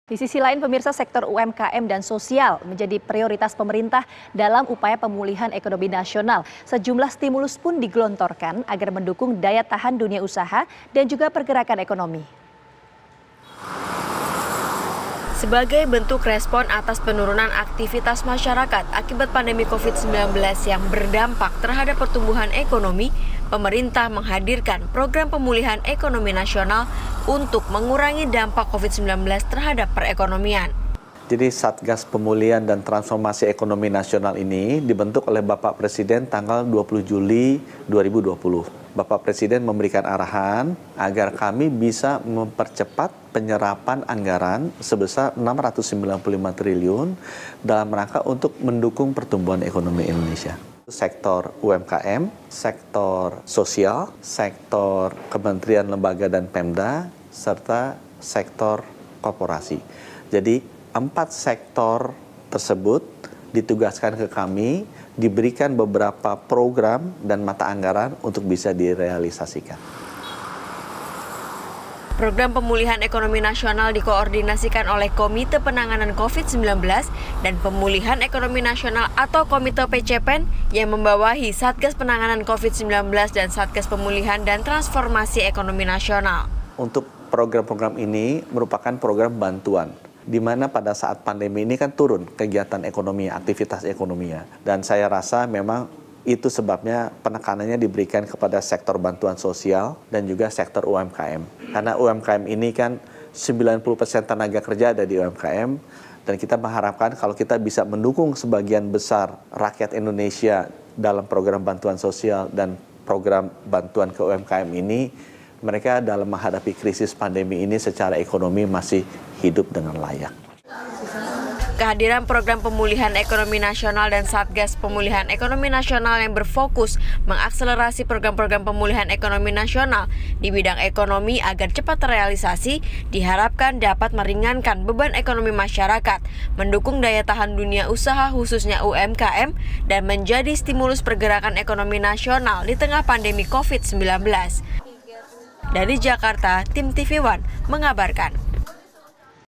Di sisi lain, pemirsa, sektor UMKM dan sosial menjadi prioritas pemerintah dalam upaya pemulihan ekonomi nasional. Sejumlah stimulus pun digelontorkan agar mendukung daya tahan dunia usaha dan juga pergerakan ekonomi. Sebagai bentuk respon atas penurunan aktivitas masyarakat akibat pandemi COVID-19 yang berdampak terhadap pertumbuhan ekonomi, pemerintah menghadirkan program pemulihan ekonomi nasional untuk mengurangi dampak COVID-19 terhadap perekonomian. Jadi Satgas Pemulihan dan Transformasi Ekonomi Nasional ini dibentuk oleh Bapak Presiden tanggal 20 Juli 2020. Bapak Presiden memberikan arahan agar kami bisa mempercepat penyerapan anggaran sebesar 695 triliun dalam rangka untuk mendukung pertumbuhan ekonomi Indonesia. Sektor UMKM, sektor sosial, sektor kementerian, lembaga, dan Pemda, serta sektor korporasi. Jadi 4 sektor tersebut ditugaskan ke kami, diberikan beberapa program dan mata anggaran untuk bisa direalisasikan. Program pemulihan ekonomi nasional dikoordinasikan oleh Komite Penanganan COVID-19 dan Pemulihan Ekonomi Nasional atau Komite PCPEN yang membawahi Satgas Penanganan COVID-19 dan Satgas Pemulihan dan Transformasi Ekonomi Nasional. Untuk program-program ini merupakan program bantuan, di mana pada saat pandemi ini kan turun kegiatan ekonomi, aktivitas ekonominya. Dan saya rasa memang itu sebabnya penekanannya diberikan kepada sektor bantuan sosial dan juga sektor UMKM. Karena UMKM ini kan 90% tenaga kerja ada di UMKM, dan kita mengharapkan kalau kita bisa mendukung sebagian besar rakyat Indonesia dalam program bantuan sosial dan program bantuan ke UMKM ini, mereka dalam menghadapi krisis pandemi ini secara ekonomi masih hidup dengan layak. Kehadiran program pemulihan ekonomi nasional dan Satgas Pemulihan Ekonomi Nasional yang berfokus mengakselerasi program-program pemulihan ekonomi nasional di bidang ekonomi agar cepat terrealisasi diharapkan dapat meringankan beban ekonomi masyarakat, mendukung daya tahan dunia usaha khususnya UMKM, dan menjadi stimulus pergerakan ekonomi nasional di tengah pandemi COVID-19. Dari Jakarta, tim TV One mengabarkan.